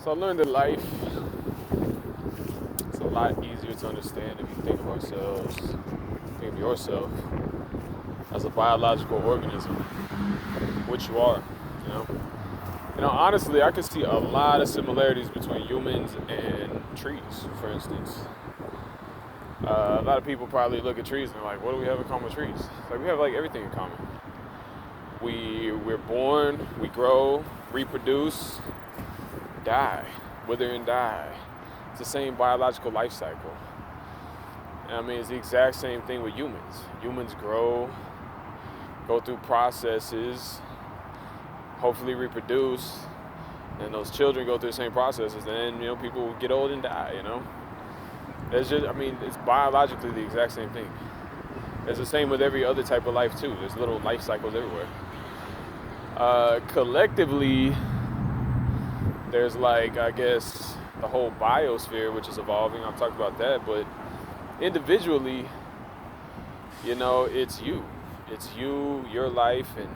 So I learned that life is a lot easier to understand if you think of ourselves, think of yourself as a biological organism, which you are, you know. Honestly, I can see a lot of similarities between humans and trees, for instance. A lot of people probably look at trees and they're like, what do we have in common with trees? It's like we have like everything in common. We're born, we grow, reproduce, die, wither and die. It's the same biological life cycle. I mean, it's the exact same thing with humans. Humans grow, go through processes, hopefully reproduce, and those children go through the same processes, and then, people get old and die. It's biologically the exact same thing. It's the same with every other type of life too. There's little life cycles everywhere. Collectively, there's I guess, the whole biosphere, which is evolving. I've talked about that, but individually, it's you. It's you, your life, and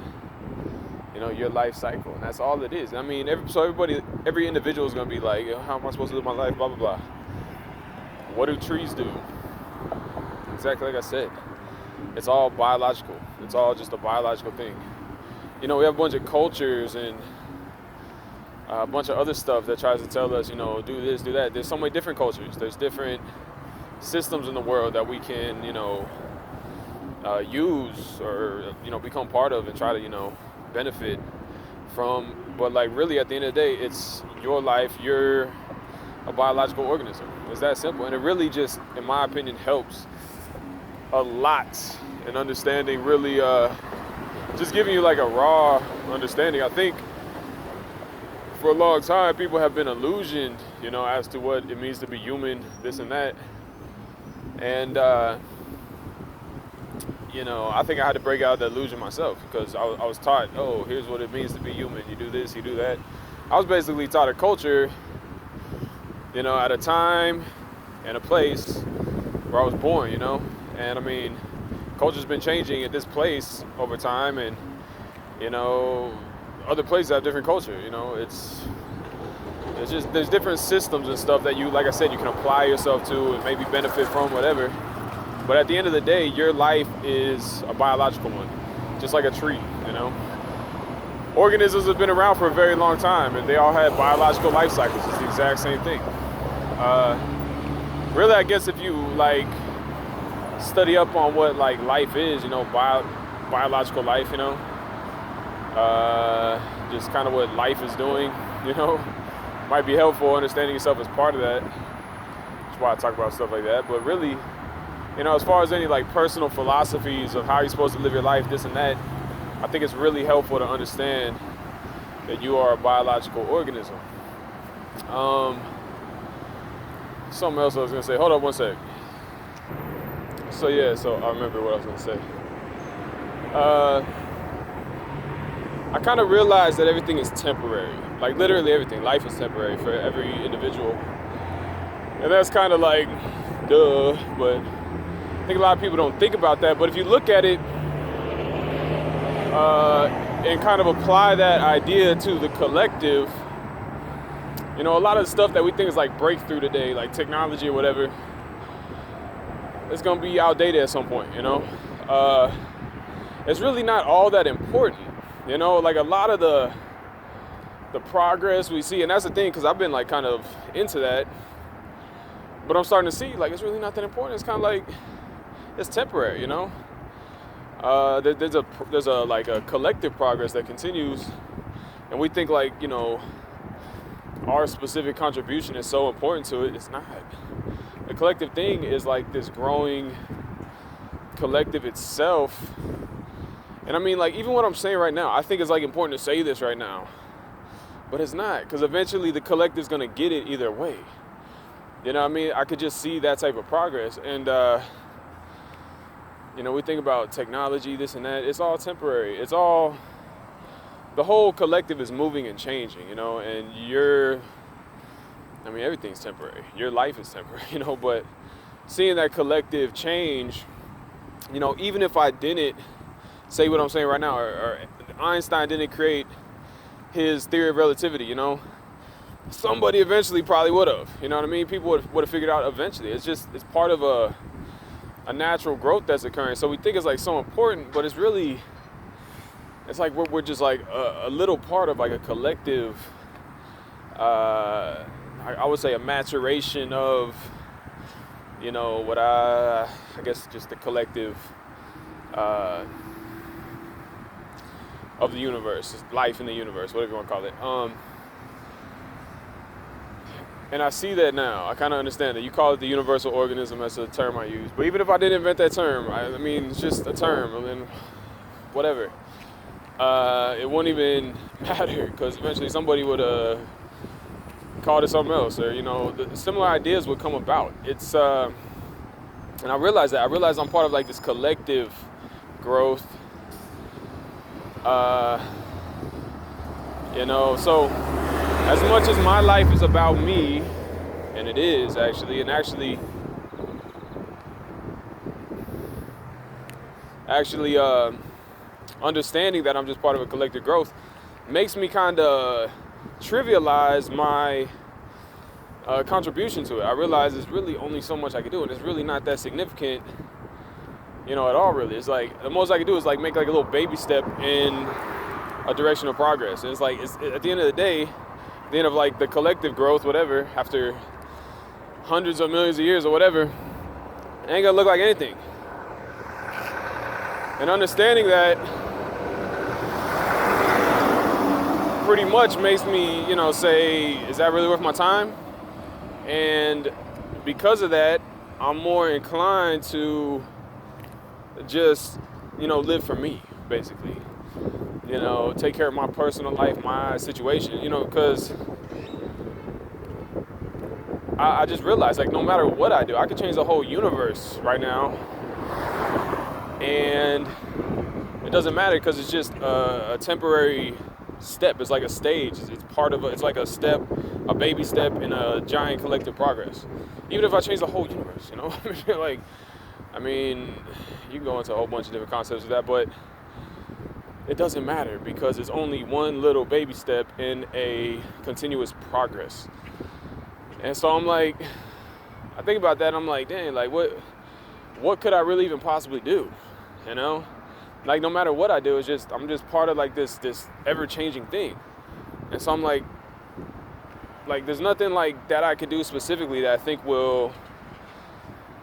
your life cycle, and that's all it is. I mean, every individual is gonna be like, how am I supposed to live my life? Blah blah blah. What do trees do? Exactly like I said, it's all biological. It's all just a biological thing. We have a bunch of cultures and a bunch of other stuff that tries to tell us, do this, do that. There's so many different cultures. There's different systems in the world that we can, use or become part of and try to benefit from. But really, at the end of the day, it's your life. You're a biological organism. It's that simple, and it really just, in my opinion, helps a lot in understanding. Really, just giving you a raw understanding. I think for a long time, people have been illusioned, as to what it means to be human, this and that, and I think I had to break out the illusion myself, because I was taught, oh, here's what it means to be human. You do this, you do that. I was basically taught a culture, at a time and a place where I was born, And I mean, culture's been changing at this place over time, and, other places have different culture, there's different systems and stuff that you, like I said, you can apply yourself to and maybe benefit from, whatever. But at the end of the day, your life is a biological one, just like a tree, Organisms have been around for a very long time, and they all have biological life cycles. It's the exact same thing. Really, I guess if you, study up on what, life is, biological life, just kind of what life is doing, might be helpful understanding yourself as part of that. That's why I talk about stuff like that. But really, as far as any personal philosophies of how you're supposed to live your life, this and that, I think it's really helpful to understand that you are a biological organism. Something else I was gonna say. Hold up one sec. So I remember what I was gonna say. I kind of realized that everything is temporary. Literally everything. Life is temporary for every individual. And that's kind of duh, but I think a lot of people don't think about that. But if you look at it and kind of apply that idea to the collective, a lot of the stuff that we think is breakthrough today, like technology or whatever, it's going to be outdated at some point, It's really not all that important, a lot of the progress we see, and that's the thing, because I've been kind of into that, but I'm starting to see it's really not that important. It's kind of it's temporary, There's a collective progress that continues, and we think our specific contribution is so important to it. It's not. The collective thing is this growing collective itself. And I mean, even what I'm saying right now, I think it's important to say this right now, but it's not, because eventually the collective's gonna get it either way. I could just see that type of progress, and we think about technology, this and that. It's all temporary. It's all, the whole collective is moving and changing, and everything's temporary. Your life is temporary, but seeing that collective change, even if I didn't say what I'm saying right now, or Einstein didn't create his theory of relativity, you know? Somebody eventually probably would have, you know what I mean? People would have figured out eventually. It's part of a natural growth that's occurring. So we think it's like so important, but it's like we're just like a little part of like a collective, I would say a maturation of, you know, what I guess just the collective of the universe, life in the universe, whatever you want to call it. And I see that now. I kind of understand it. You call it the universal organism. That's a term I use. But even if I didn't invent that term, I mean, it's just a term. I mean, whatever. It wouldn't even matter because eventually somebody would call it something else, or you know, the similar ideas would come about. It's and I realize that. I realize I'm part of like this collective growth. You know, so as much as my life is about me, and it is actually, and actually understanding that I'm just part of a collective growth makes me kind of trivialize my contribution to it. I realize there's really only so much I can do, and it's really not that significant, you know, at all. Really, it's like the most I can do is like make like a little baby step in a direction of progress. And it's like it's at the end of the day, the end of like the collective growth, whatever, after hundreds of millions of years or whatever, it ain't gonna look like anything. And understanding that pretty much makes me, you know, say, is that really worth my time? And because of that, I'm more inclined to just, you know, live for me, basically. You know, take care of my personal life, my situation, you know, because I just realized, like, no matter what I do, I could change the whole universe right now. And it doesn't matter because it's just a temporary step. It's like a stage. It's part of it's like a step, a baby step in a giant collective progress. Even if I change the whole universe, you know, like, I mean, you can go into a whole bunch of different concepts of that, but it doesn't matter because it's only one little baby step in a continuous progress. And so I'm like, I think about that, and I'm like, dang, like what could I really even possibly do? You know? Like, no matter what I do, I'm just part of like this ever-changing thing. And so I'm like there's nothing like that I could do specifically that I think will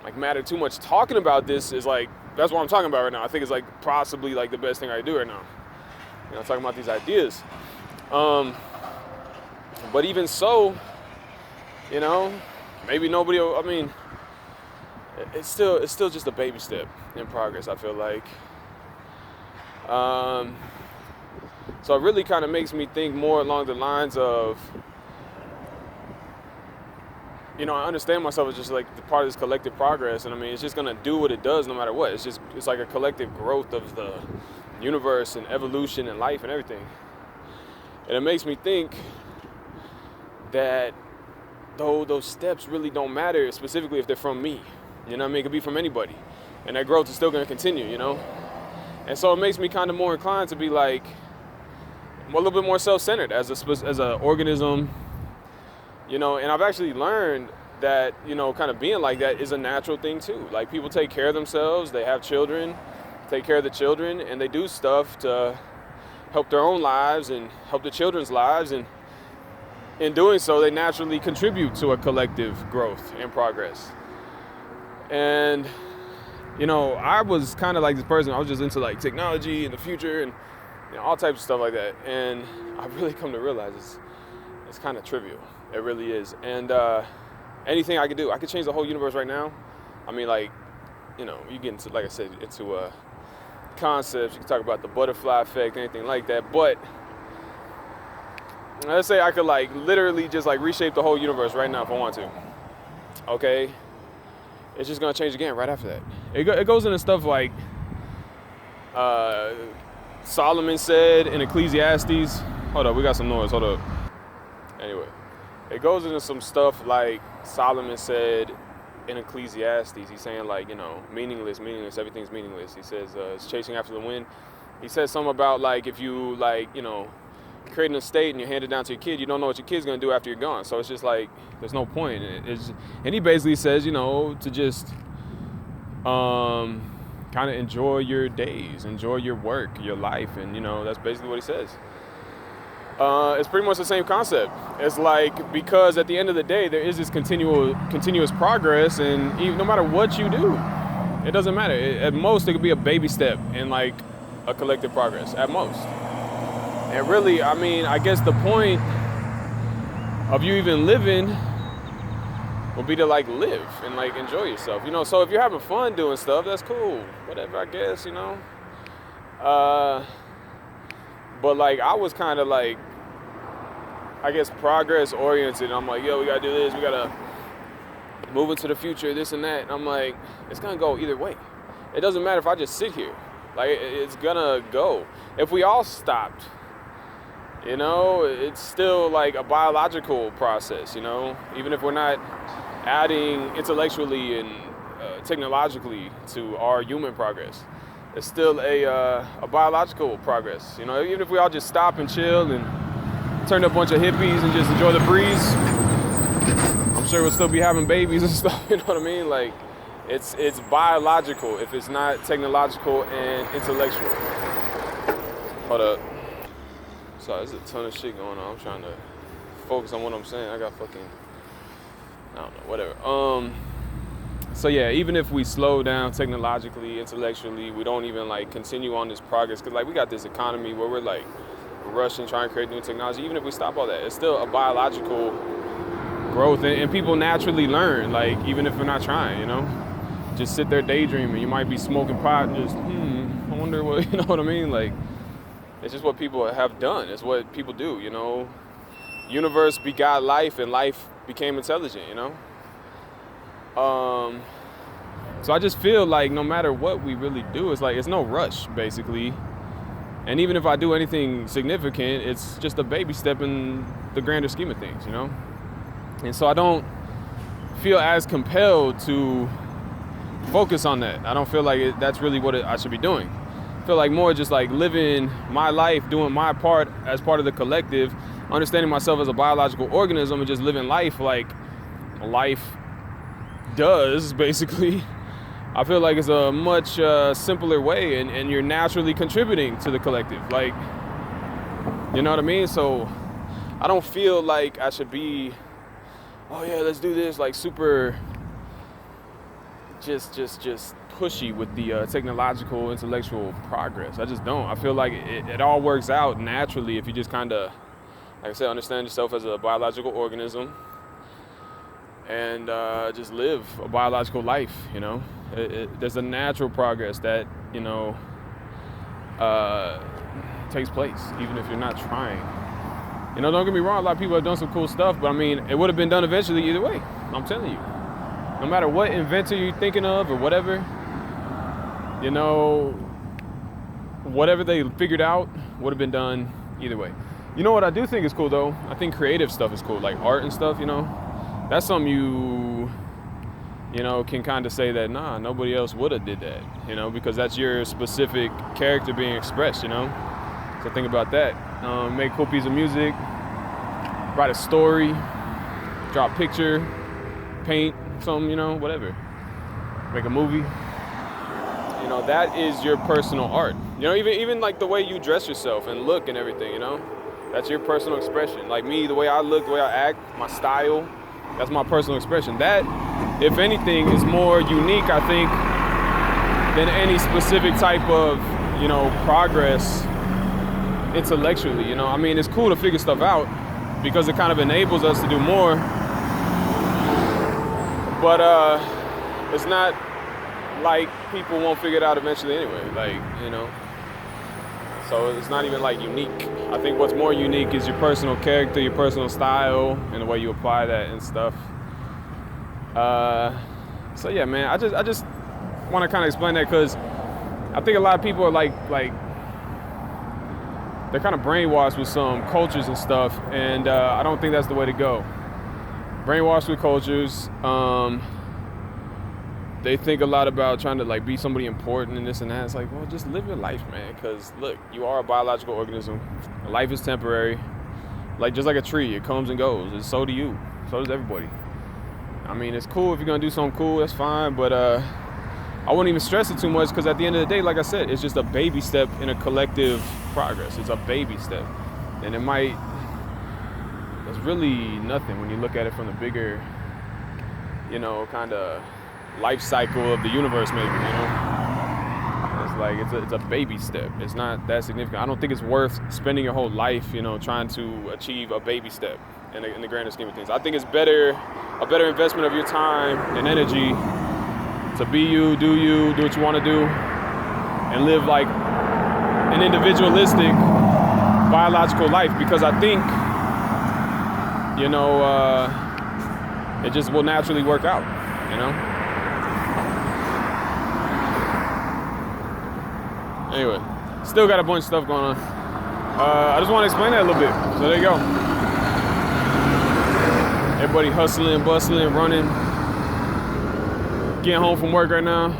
like matter too much. Talking about this is like, that's what I'm talking about right now. I think it's like possibly like the best thing I do right now. You know, talking about these ideas. But even so, you know, maybe nobody will, I mean, it's still just a baby step in progress, I feel like. So it really kind of makes me think more along the lines of, you know, I understand myself as just like the part of this collective progress, and I mean, it's just gonna do what it does no matter what. It's like a collective growth of the universe and evolution and life and everything. And it makes me think that though those steps really don't matter, specifically if they're from me. You know what I mean? It could be from anybody. And that growth is still gonna continue, you know? And so it makes me kind of more inclined to be like, a little bit more self-centered as a organism, you know. And I've actually learned that, you know, kind of being like that is a natural thing too. Like, people take care of themselves, they have children, take care of the children, and they do stuff to help their own lives and help the children's lives, and in doing so, they naturally contribute to a collective growth and progress. And, you know, I was kind of like this person, I was just into like technology and the future and, you know, all types of stuff like that. And I've really come to realize it's kind of trivial. It really is. And anything I could do, I could change the whole universe right now. I mean, like, you know, you get into, like I said, into concepts. You can talk about the butterfly effect, anything like that. But let's say I could like literally just like reshape the whole universe right now if I want to. Okay? It's just gonna change again right after that. It goes into stuff like Solomon said in Ecclesiastes. Hold up, we got some noise. Hold up. Anyway, it goes into some stuff like Solomon said in Ecclesiastes. He's saying like, you know, meaningless, everything's meaningless. He says it's chasing after the wind. he said something about like if you like create an estate and you hand it down to your kid, you don't know what your kid's gonna do after you're gone. So it's just like there's no point. And he basically says to just kind of enjoy your days, enjoy your work, your life, and that's basically what he says. It's pretty much the same concept. It's like, because at the end of the day there is this continuous progress, and no matter what you do, it doesn't matter. At most it could be a baby step in like a collective progress at most. And really, I mean, I guess the point of you even living will be to like live and like enjoy yourself, so if you're having fun doing stuff, that's cool, whatever, I guess, but like I was kind of like, I guess, progress oriented. I'm like, yo, we gotta do this, we gotta move into the future, this and that, and I'm like, it's gonna go either way. It doesn't matter if I just sit here, like it's gonna go. If we all stopped, it's still like a biological process, even if we're not adding intellectually and technologically to our human progress. It's still a biological progress, even if we all just stop and chill and turn up a bunch of hippies and just enjoy the breeze, I'm sure we'll still be having babies and stuff, you know what I mean? Like, it's biological if it's not technological and intellectual. Hold up. Sorry, there's a ton of shit going on. I'm trying to focus on what I'm saying. I got fucking, I don't know, whatever. So yeah, even if we slow down technologically, intellectually, we don't even like continue on this progress, because like we got this economy where we're like rushing, trying to create new technology. Even if we stop all that, it's still a biological growth, and people naturally learn, like even if we're not trying, just sit there daydreaming. You might be smoking pot and just, I wonder what, you know what I mean? Like, it's just what people have done. It's what people do, Universe begot life, and life became intelligent, So I just feel like no matter what we really do, it's like, it's no rush, basically. And even if I do anything significant, it's just a baby step in the grander scheme of things, And so I don't feel as compelled to focus on that. I don't feel like that's really what I should be doing. I feel like more just like living my life, doing my part as part of the collective, understanding myself as a biological organism, and just living life like life does, basically. I feel like it's a much simpler way, and you're naturally contributing to the collective. Like, you know what I mean? So I don't feel like I should be, oh yeah, let's do this, like super just pushy with the technological, intellectual progress. I just don't. I feel like it all works out naturally if you just kind of, like I said, understand yourself as a biological organism and just live a biological life, There's a natural progress that, takes place, even if you're not trying. Don't get me wrong, a lot of people have done some cool stuff, but I mean, it would have been done eventually either way. I'm telling you. No matter what inventor you're thinking of or whatever, whatever they figured out would have been done either way. What I do think is cool, though? I think creative stuff is cool, like art and stuff, That's something you can kind of say that, nah, nobody else would have did that, because that's your specific character being expressed, So think about that. Make a cool piece of music, write a story, draw a picture, paint something, whatever. Make a movie. That is your personal art. Even like the way you dress yourself and look and everything, That's your personal expression. Like me, the way I look, the way I act, my style, that's my personal expression. That, if anything, is more unique, I think, than any specific type of, progress intellectually, I mean, it's cool to figure stuff out because it kind of enables us to do more. But it's not like people won't figure it out eventually anyway, So it's not even like unique. I think what's more unique is your personal character, your personal style, and the way you apply that and stuff. So yeah, man, I just want to kind of explain that because I think a lot of people are like they're kind of brainwashed with some cultures and stuff, and I don't think that's the way to go. Brainwashed with cultures, they think a lot about trying to like be somebody important and this and that. It's like, well, just live your life, man. Because look, you are a biological organism. Life is temporary. Like just like a tree, it comes and goes. And so do you. So does everybody. I mean, it's cool if you're gonna do something cool. That's fine. But I wouldn't even stress it too much because at the end of the day, like I said, it's just a baby step in a collective progress. It's a baby step, and it's really nothing when you look at it from the bigger, kind of life cycle of the universe, maybe, It's like, it's a baby step. It's not that significant. I don't think it's worth spending your whole life, trying to achieve a baby step in the grander scheme of things. I think it's a better investment of your time and energy to be you, do what you want to do, and live like an individualistic biological life, because I think, it just will naturally work out, Anyway, still got a bunch of stuff going on. I just want to explain that a little bit. So there you go. Everybody hustling, bustling, running, getting home from work right now.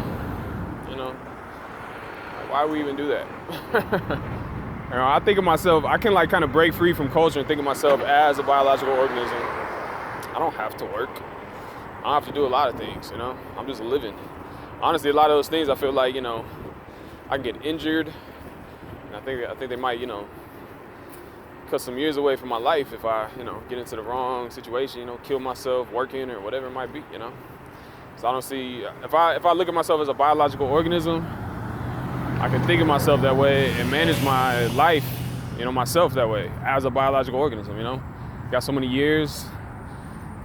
Why we even do that? I think of myself, I can like kind of break free from culture and think of myself as a biological organism. I don't have to work. I don't have to do a lot of things, I'm just living. Honestly, a lot of those things I feel like, I can get injured. And I think they might, cut some years away from my life if I, get into the wrong situation, kill myself working or whatever it might be, So I don't see, if I look at myself as a biological organism, I can think of myself that way and manage my life, myself that way as a biological organism, Got so many years,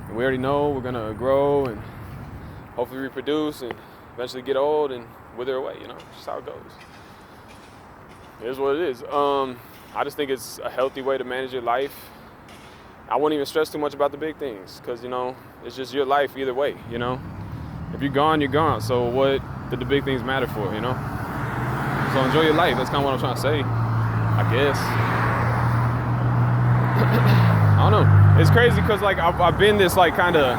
and we already know we're gonna grow and hopefully reproduce and eventually get old and wither away, just how it goes. Here's what it is. I just think it's a healthy way to manage your life. I wouldn't even stress too much about the big things because, it's just your life either way, If you're gone, you're gone. So what did the big things matter for, So enjoy your life. That's kind of what I'm trying to say, I guess. I don't know. It's crazy because, like, I've been this, like, kind of,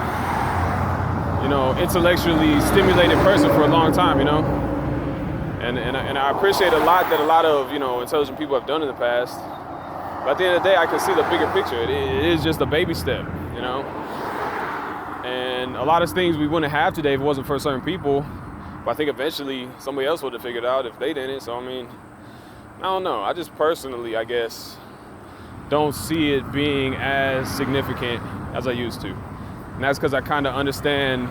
intellectually stimulated person for a long time, And I appreciate a lot that a lot of, intelligent people have done in the past. But at the end of the day, I can see the bigger picture. It is just a baby step, And a lot of things we wouldn't have today if it wasn't for certain people. But I think eventually somebody else would have figured it out if they didn't. So, I don't know. I just personally, I guess, don't see it being as significant as I used to. And that's because I kind of understand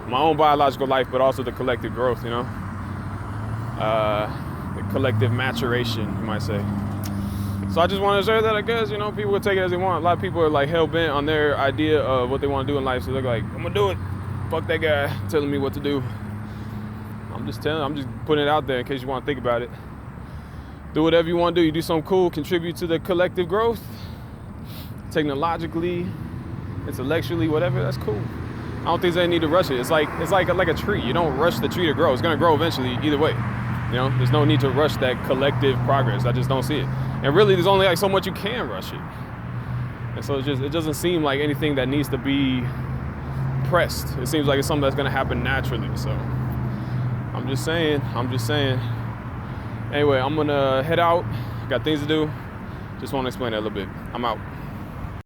my own biological life, but also the collective growth, the collective maturation, you might say. So I just want to share that, I guess, people will take it as they want. A lot of people are like hell-bent on their idea of what they want to do in life. So they're like, I'm going to do it. Fuck that guy telling me what to do. I'm just putting it out there in case you want to think about it. Do whatever you want to do. You do something cool, contribute to the collective growth, technologically, intellectually, whatever, that's cool. I don't think they need to rush it. It's like a tree. You don't rush the tree to grow. It's going to grow eventually either way. There's no need to rush that collective progress. I just don't see it. And really, there's only like so much you can rush it. And so it doesn't seem like anything that needs to be pressed. It seems like it's something that's going to happen naturally. So I'm just saying. Anyway, I'm going to head out. Got things to do. Just want to explain that a little bit. I'm out.